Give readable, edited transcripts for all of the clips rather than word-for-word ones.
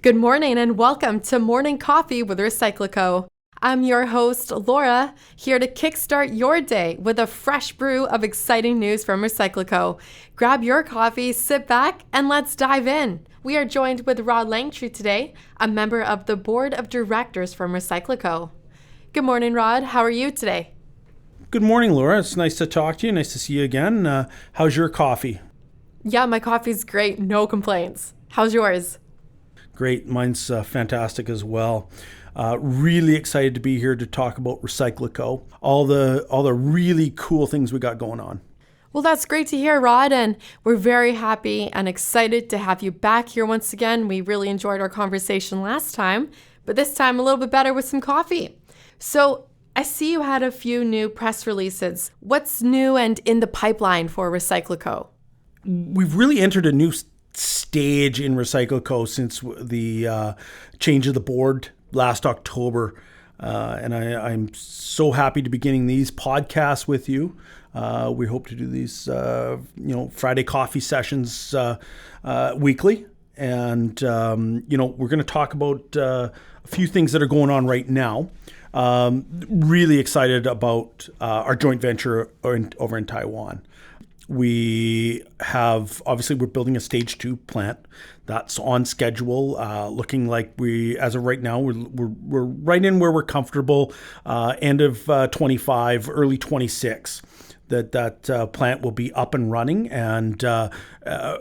Good morning and welcome to Morning Coffee with RecycLiCo. I'm your host, Laura, here to kickstart your day with a fresh brew of exciting news from RecycLiCo. Grab your coffee, sit back, and let's dive in. We are joined with Rod Langtree today, a member of the board of directors from RecycLiCo. Good morning, Rod. How are you today? Good morning, Laura. It's nice to talk to you. Nice to see you again. How's your coffee? Yeah, my coffee's great. No complaints. How's yours? Great. Mine's fantastic as well. Really excited to be here to talk about RecycLiCo, all the really cool things we got going on. Well, that's great to hear, Rod, and we're very happy and excited to have you back here once again. We really enjoyed our conversation last time, but this time a little bit better with some coffee. So I see you had a few new press releases. What's new and in the pipeline for RecycLiCo? We've really entered a new stage in RecycLiCo since the change of the board last October. And I'm so happy to be beginning these podcasts with you. We hope to do these, Friday coffee sessions weekly. And, we're going to talk about a few things that are going on right now. Really excited about our joint venture over in Taiwan. We're building a stage 2 plant that's on schedule, looking like as of right now, we're right in where we're comfortable, end of 25, early 26, that plant will be up and running and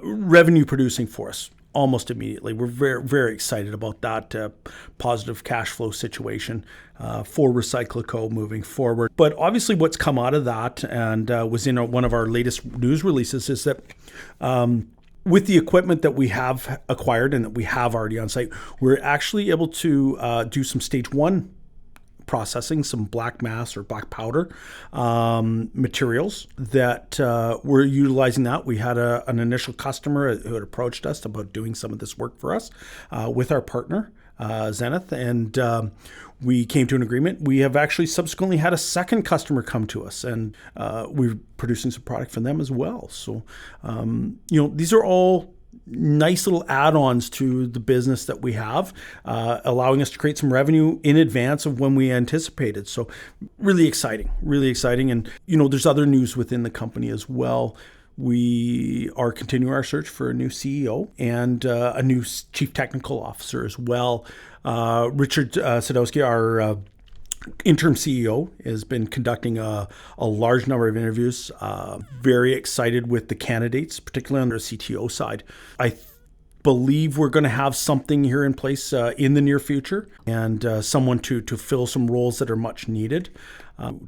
revenue producing for us almost immediately. We're very, very excited about that positive cash flow situation for RecycLiCo moving forward. But obviously what's come out of that and was in one of our latest news releases is that with the equipment that we have acquired and that we have already on site, we're actually able to do some stage 1 processing, some black mass or black powder materials that we're utilizing that. We had an initial customer who had approached us about doing some of this work for us with our partner, Zenith, and we came to an agreement. We have actually subsequently had a second customer come to us, and we're producing some product for them as well. So, these are all nice little add-ons to the business that we have, allowing us to create some revenue in advance of when we anticipated. So really exciting. And, there's other news within the company as well. We are continuing our search for a new CEO and a new chief technical officer as well. Richard Sadowski, our interim CEO, has been conducting a large number of interviews. Very excited with the candidates, particularly on the CTO side. I believe we're going to have something here in place in the near future, and someone to fill some roles that are much needed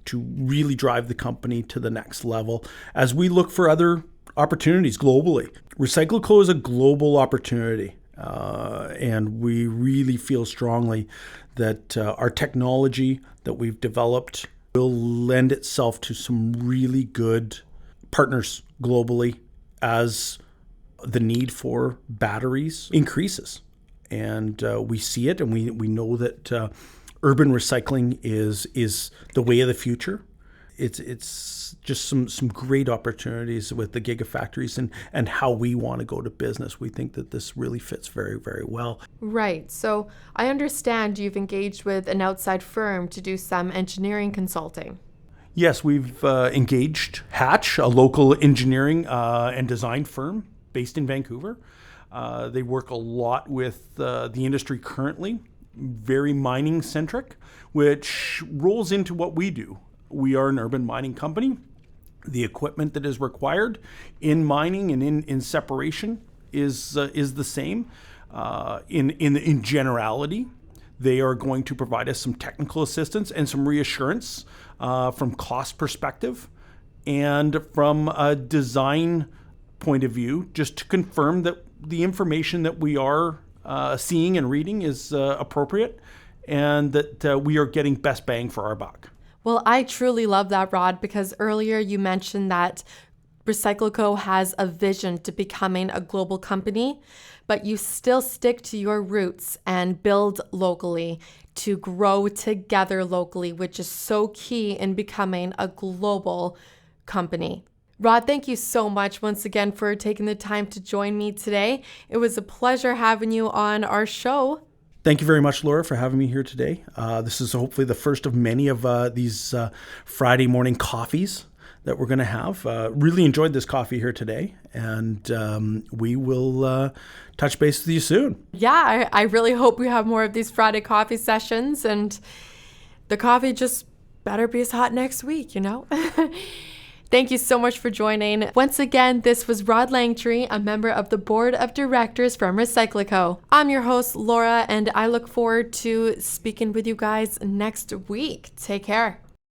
to really drive the company to the next level as we look for other opportunities globally. RecycLiCo is a global opportunity. And we really feel strongly that our technology that we've developed will lend itself to some really good partners globally as the need for batteries increases. And we see it, and we know that urban recycling is the way of the future. It's just some great opportunities with the gigafactories and how we want to go to business. We think that this really fits very, very well. Right. So I understand you've engaged with an outside firm to do some engineering consulting. Yes, we've engaged Hatch, a local engineering and design firm based in Vancouver. They work a lot with the industry currently, very mining centric, which rolls into what we do. We are an urban mining company. The equipment that is required in mining and in separation is the same. In generality, they are going to provide us some technical assistance and some reassurance from cost perspective, and from a design point of view, just to confirm that the information that we are seeing and reading is appropriate, and that we are getting best bang for our buck. Well, I truly love that, Rod, because earlier you mentioned that RecycLiCo has a vision to becoming a global company, but you still stick to your roots and build locally to grow together locally, which is so key in becoming a global company. Rod, thank you so much once again for taking the time to join me today. It was a pleasure having you on our show. Thank you very much, Laura, for having me here today. This is hopefully the first of many of these Friday morning coffees that we're going to have. Really enjoyed this coffee here today, and we will touch base with you soon. Yeah, I really hope we have more of these Friday coffee sessions, and the coffee just better be as hot next week, you know? Thank you so much for joining. Once again, this was Rod Langtree, a member of the board of directors from RecycLiCo. I'm your host, Laura, and I look forward to speaking with you guys next week. Take care.